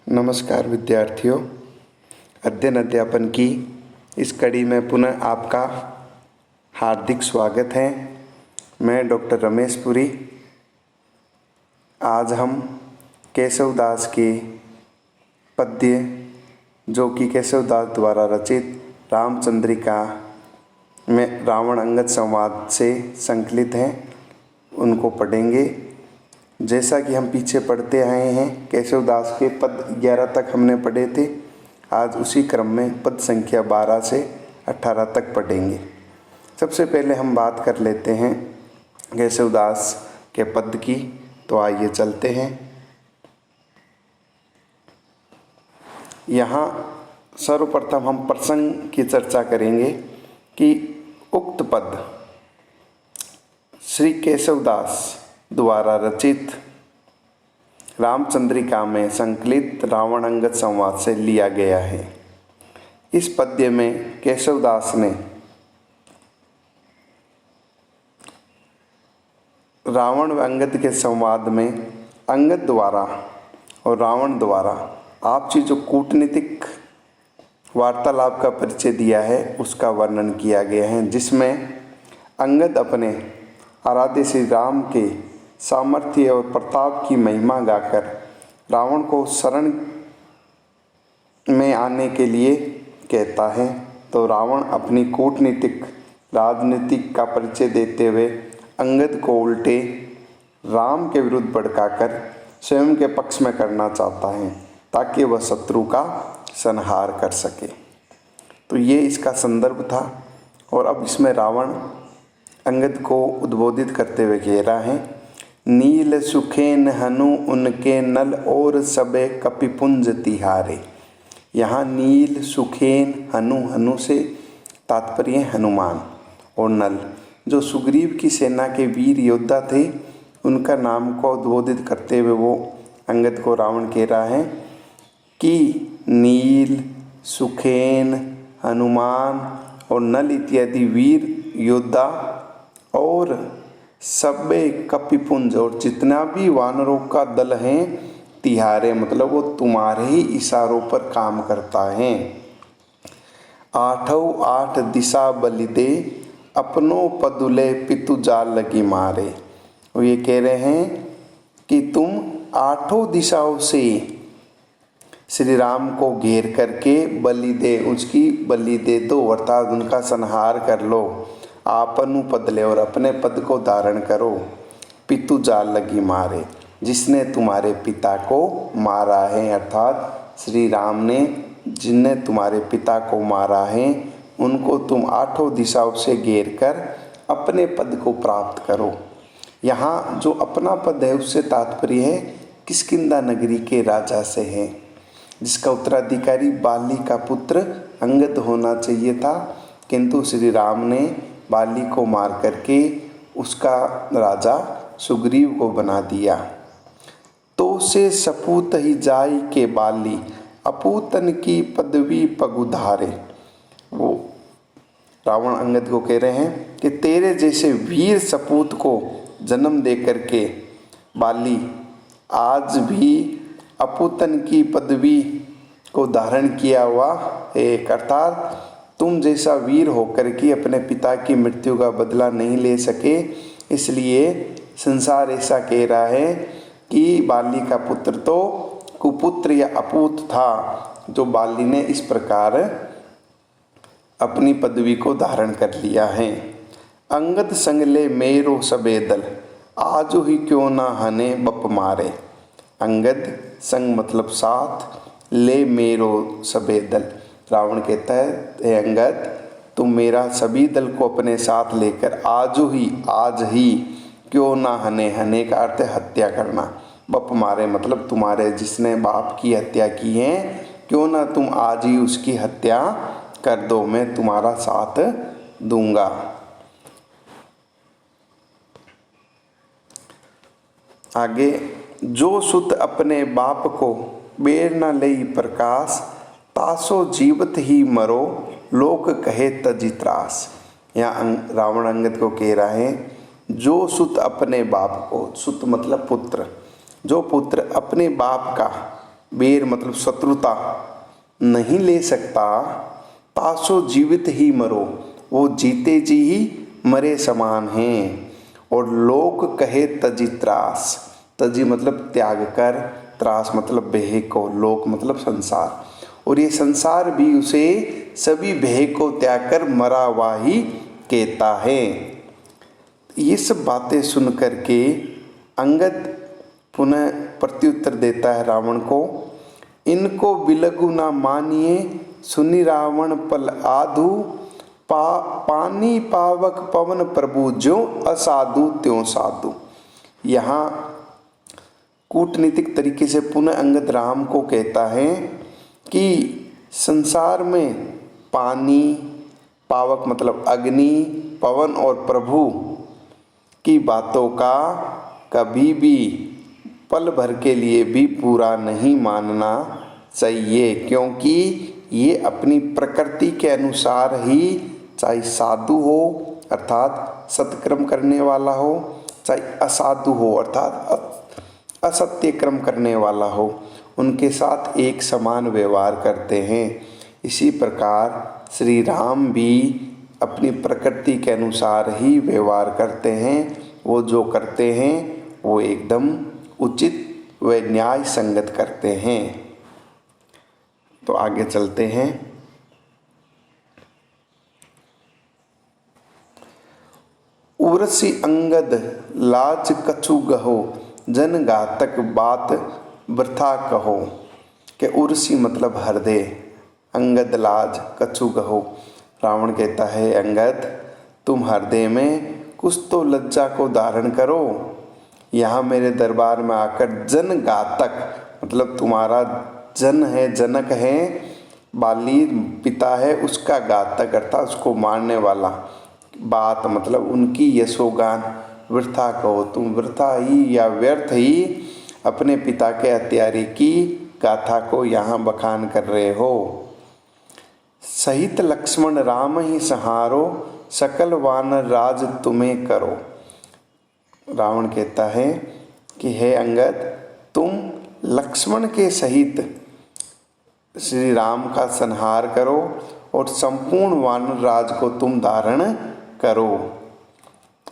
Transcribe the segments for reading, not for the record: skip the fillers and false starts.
नमस्कार विद्यार्थियों, अध्ययन अध्यापन की इस कड़ी में पुनः आपका हार्दिक स्वागत है। मैं डॉक्टर रमेश पुरी। आज हम केशवदास के पद्य, जो कि केशवदास द्वारा रचित रामचंद्रिका में रावण अंगद संवाद से संकलित हैं, उनको पढ़ेंगे। जैसा कि हम पीछे पढ़ते आए हैं, केशवदास के पद 11 तक हमने पढ़े थे। आज उसी क्रम में पद संख्या 12 से 18 तक पढ़ेंगे। सबसे पहले हम बात कर लेते हैं केशवदास के पद की, तो आइए चलते हैं। यहाँ सर्वप्रथम हम प्रसंग की चर्चा करेंगे कि उक्त पद श्री केशवदास द्वारा रचित रामचंद्रिका में संकलित रावण अंगद संवाद से लिया गया है। इस पद्य में केशवदास ने रावण व अंगद के संवाद में अंगद द्वारा और रावण द्वारा आपसी जो कूटनीतिक वार्तालाप का परिचय दिया है, उसका वर्णन किया गया है, जिसमें अंगद अपने आराध्य श्री राम के सामर्थ्य और प्रताप की महिमा गाकर रावण को शरण में आने के लिए कहता है, तो रावण अपनी कूटनीतिक राजनीतिक का परिचय देते हुए अंगद को उल्टे राम के विरुद्ध भड़काकर स्वयं के पक्ष में करना चाहता है, ताकि वह शत्रु का संहार कर सके। तो ये इसका संदर्भ था। और अब इसमें रावण अंगद को उद्बोधित करते हुए कह रहा है, नील सुखेन हनु उनके नल और सबे कपिपुंज तिहारे। यहाँ नील सुखेन हनु, हनु से तात्पर्य हनुमान, और नल जो सुग्रीव की सेना के वीर योद्धा थे, उनका नाम को उद्बोधित करते हुए वो अंगद को रावण कह रहा है कि नील सुखेन हनुमान और नल इत्यादि वीर योद्धा और सबे कपिपुंज और जितना भी वानरों का दल है, तिहारे मतलब वो तुम्हारे ही इशारों पर काम करता है। आठों आठ दिशा बलि दे अपनों पदुले पितु जाल लगी मारे। वो ये कह रहे हैं कि तुम आठों दिशाओं से श्री राम को घेर करके बलि दे, उसकी बलि दे दो, अर्थात उनका संहार कर लो। आपनु पद ले और अपने पद को धारण करो। पितु जाल लगी मारे, जिसने तुम्हारे पिता को मारा है, अर्थात श्री राम ने जिनने तुम्हारे पिता को मारा है, उनको तुम आठों दिशाओं से घेर कर अपने पद को प्राप्त करो। यहाँ जो अपना पद है, उससे तात्पर्य है किष्किंधा नगरी के राजा से है, जिसका उत्तराधिकारी बाली का पुत्र अंगद होना चाहिए था, किंतु श्री राम ने बाली को मार करके उसका राजा सुग्रीव को बना दिया। तो से सपूत ही जाई के बाली अपूतन की पदवी पगुधारे। वो रावण अंगद को कह रहे हैं कि तेरे जैसे वीर सपूत को जन्म दे करके बाली आज भी अपूतन की पदवी को धारण किया हुआ एक, अर्थात तुम जैसा वीर होकर के अपने पिता की मृत्यु का बदला नहीं ले सके, इसलिए संसार ऐसा कह रहा है कि बाली का पुत्र तो कुपुत्र या अपूत था, जो बाली ने इस प्रकार अपनी पदवी को धारण कर लिया है। अंगद संग ले मेरो सबे दल आजो ही क्यों ना हने बप मारे। अंगद संग मतलब साथ, ले मेरो सबे दल, रावण कहता है, हे अंगद, तुम मेरा सभी दल को अपने साथ लेकर आज ही क्यों ना हने, हने का अर्थ है हत्या करना, बप मारे मतलब तुम्हारे जिसने बाप की हत्या की है, क्यों ना तुम आज ही उसकी हत्या कर दो, मैं तुम्हारा साथ दूंगा। आगे, जो सुत अपने बाप को बेर न लई प्रकाश, तासो जीवत ही मरो लोक कहे तजी त्रास। यहाँ रावण अंगद को कह रहा है, जो सुत अपने बाप को, सुत मतलब पुत्र, जो पुत्र अपने बाप का बेर मतलब शत्रुता नहीं ले सकता, तासो जीवित ही मरो, वो जीते जी ही मरे समान हैं। और लोक कहे तजी त्रास, तजी मतलब त्याग कर, त्रास मतलब भय को, लोक मतलब संसार, और ये संसार भी उसे सभी भय को त्याग कर मरा हुआ ही कहता है। ये सब बातें सुन करके अंगद पुनः प्रत्युत्तर देता है रावण को, इनको बिलगु ना मानिए, सुनी रावण पल आधु, पानी पावक पवन प्रभु, जो असाधु त्यों साधु। यहाँ कूटनीतिक तरीके से पुनः अंगद राम को कहता है कि संसार में पानी, पावक मतलब अग्नि, पवन और प्रभु की बातों का कभी भी पल भर के लिए भी पूरा नहीं मानना चाहिए, क्योंकि ये अपनी प्रकृति के अनुसार ही, चाहे साधु हो अर्थात सत्कर्म करने वाला हो, चाहे असाधु हो अर्थात असत्य कर्म करने वाला हो, उनके साथ एक समान व्यवहार करते हैं। इसी प्रकार श्री राम भी अपनी प्रकृति के अनुसार ही व्यवहार करते हैं। वो जो करते हैं वो एकदम उचित व न्याय संगत करते हैं। तो आगे चलते हैं। उर्सी अंगद लाज कछु गहो, जन घातक बात वृथा कहो। के उर्सी मतलब हृदय, अंगद लाज कछु गहो। रावण कहता है अंगद तुम हृदय में कुछ तो लज्जा को धारण करो। यहाँ मेरे दरबार में आकर जन घातक मतलब तुम्हारा जन है, जनक है, बाली पिता है, उसका घातक अर्थात उसको मारने वाला, बात मतलब उनकी यशोगान वृथा कहो, तुम वृथा ही या व्यर्थ ही अपने पिता के हत्यारे की गाथा को यहाँ बखान कर रहे हो। सहित लक्ष्मण राम ही सहारो, सकल वानर राज तुम्हें करो। रावण कहता है कि हे अंगद तुम लक्ष्मण के सहित श्री राम का संहार करो और संपूर्ण वानर राज को तुम धारण करो।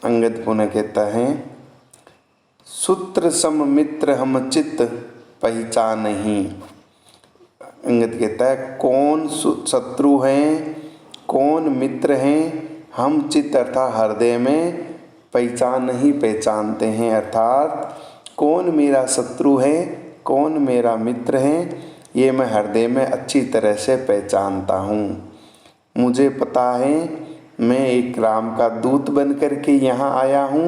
अंगद पुनः कहता है सूत्र सम मित्र हम चित्त पहचान नहीं। अंगद कहता है कौन शत्रु हैं कौन मित्र हैं, हम चित्त अर्थात हृदय में पहचान नहीं पहचानते हैं, अर्थात कौन मेरा शत्रु है कौन मेरा मित्र है ये मैं हृदय में अच्छी तरह से पहचानता हूँ। मुझे पता है मैं एक राम का दूत बन कर के यहाँ आया हूँ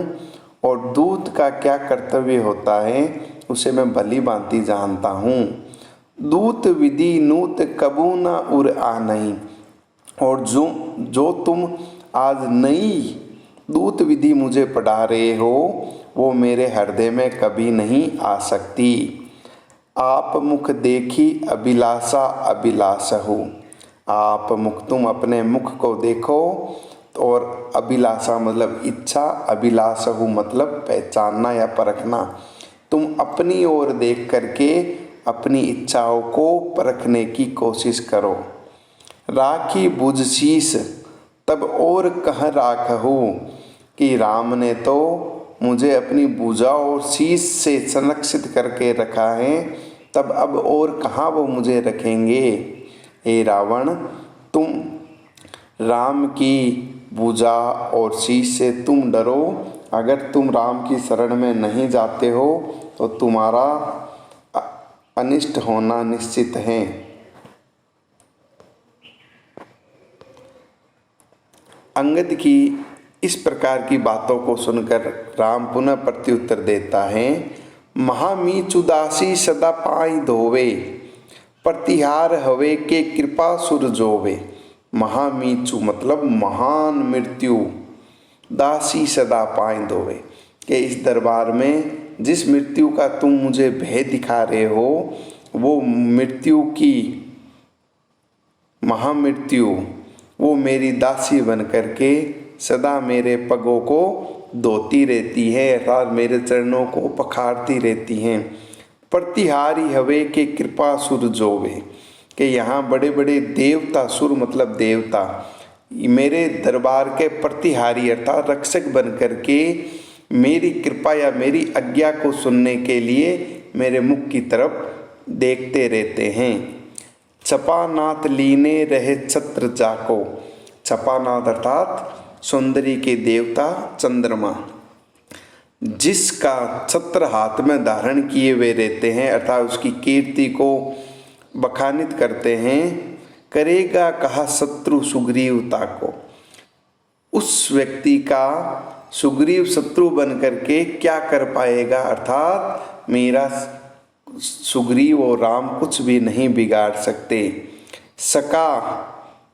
और दूत का क्या कर्तव्य होता है उसे मैं भली भांति जानता हूँ। दूत विधि नूत कबू न उर आ नहीं, और जो तुम आज नई दूत विधि मुझे पढ़ा रहे हो वो मेरे हृदय में कभी नहीं आ सकती। आप मुख देखी अभिलाषा अभिलाष हो, आप मुख तुम अपने मुख को देखो, और अभिलाषा मतलब इच्छा, अभिलाष हो मतलब पहचानना या परखना। तुम अपनी ओर देख करके अपनी इच्छाओं को परखने की कोशिश करो। राखी बुझ शीस तब और कह राखहु, कि राम ने तो मुझे अपनी भुजा और शीश से संरक्षित करके रखा है, तब अब और कहाँ वो मुझे रखेंगे। हे रावण तुम राम की भुजा और शीश से तुम डरो, अगर तुम राम की शरण में नहीं जाते हो तो तुम्हारा अनिष्ट होना निश्चित है। अंगद की इस प्रकार की बातों को सुनकर राम पुनः प्रत्युत्तर देता है महामीच उदासी सदा पाई धोवे, प्रतिहार हवे के कृपा सुर जोवे। महामीचु मतलब महान मृत्यु, दासी सदा पाई धोवे के इस दरबार में जिस मृत्यु का तुम मुझे भय दिखा रहे हो वो मृत्यु की महामृत्यु वो मेरी दासी बन करके सदा मेरे पगों को धोती रहती है, अर्थात मेरे चरणों को पखारती रहती हैं। प्रतिहारी हवे के कृपा सुर जोवे, कि यहाँ बड़े बड़े देवता, सुर मतलब देवता, मेरे दरबार के प्रतिहारी अर्थात रक्षक बन करके मेरी कृपा या मेरी आज्ञा को सुनने के लिए मेरे मुख की तरफ देखते रहते हैं। छपानाथ लीने रहे छत्र जाको, छपानाथ अर्थात सौंदर्य के देवता चंद्रमा, जिसका छत्र हाथ में धारण किए हुए रहते हैं अर्थात उसकी कीर्ति को बखानित करते हैं। करेगा कहा शत्रु सुग्रीव ताको, उस व्यक्ति का सुग्रीव शत्रु बन करके क्या कर पाएगा, अर्थात मेरा सुग्रीव और राम कुछ भी नहीं बिगाड़ सकते। सका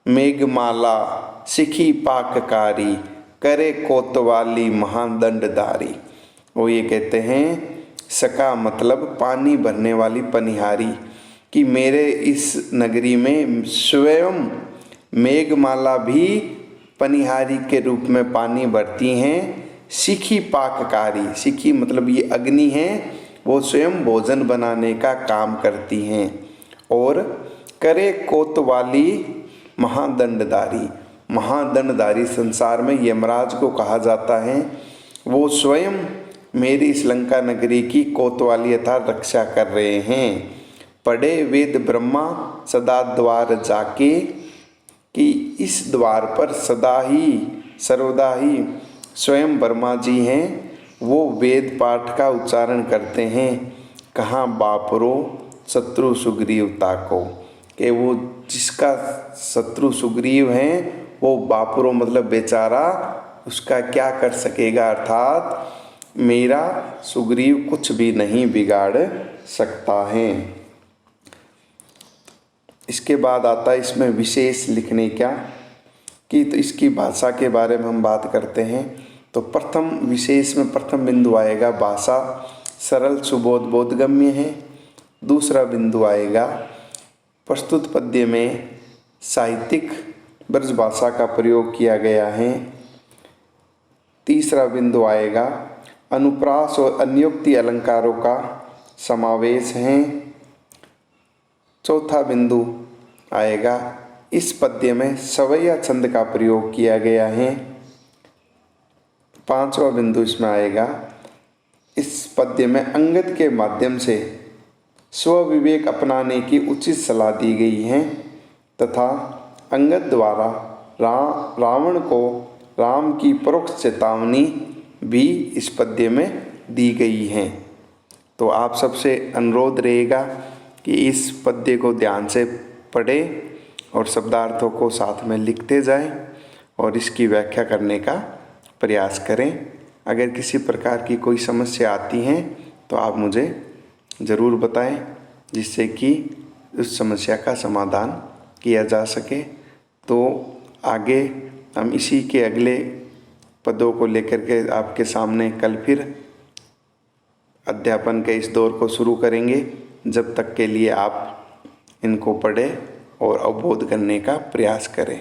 मेघमाला सिखी पाककारी, करे कोतवाली महादंडधारी। वो ये कहते हैं सका मतलब पानी भरने वाली पनिहारी, कि मेरे इस नगरी में स्वयं मेघमाला भी पनिहारी के रूप में पानी भरती हैं। सिखी पाककारी, सिखी मतलब ये अग्नि है, वो स्वयं भोजन बनाने का काम करती हैं। और करे कोतवाली महादंडधारी, महादंडधारी संसार में यमराज को कहा जाता है, वो स्वयं मेरी इस लंका नगरी की कोतवाली अर्थात रक्षा कर रहे हैं। पढ़े वेद ब्रह्मा सदा द्वार जाके, कि इस द्वार पर सदा ही सर्वदा ही स्वयं ब्रह्मा जी हैं, वो वेद पाठ का उच्चारण करते हैं। कहाँ बापरो शत्रु सुग्रीव ताको, कि वो जिसका शत्रु सुग्रीव हैं वो बापरो मतलब बेचारा उसका क्या कर सकेगा, अर्थात मेरा सुग्रीव कुछ भी नहीं बिगाड़ सकता है। इसके बाद आता है इसमें विशेष लिखने क्या कि, तो इसकी भाषा के बारे में हम बात करते हैं। तो प्रथम विशेष में प्रथम बिंदु आएगा भाषा सरल सुबोध बोधगम्य है। दूसरा बिंदु आएगा प्रस्तुत पद्य में साहित्यिक ब्रज भाषा का प्रयोग किया गया है। तीसरा बिंदु आएगा अनुप्रास और अन्योक्ति अलंकारों का समावेश है। चौथा बिंदु आएगा इस पद्य में सवैया छंद का प्रयोग किया गया है। पांचवा बिंदु इसमें आएगा इस पद्य में अंगद के माध्यम से स्वविवेक अपनाने की उचित सलाह दी गई है तथा अंगद द्वारा रावण को राम की परोक्ष चेतावनी भी इस पद्य में दी गई है। तो आप सबसे अनुरोध रहेगा कि इस पद्य को ध्यान से पढ़ें और शब्दार्थों को साथ में लिखते जाएं और इसकी व्याख्या करने का प्रयास करें। अगर किसी प्रकार की कोई समस्या आती है तो आप मुझे ज़रूर बताएं, जिससे कि उस समस्या का समाधान किया जा सके। तो आगे हम इसी के अगले पदों को लेकर के आपके सामने कल फिर अध्यापन के इस दौर को शुरू करेंगे। जब तक के लिए आप इनको पढ़ें और अवबोध करने का प्रयास करें।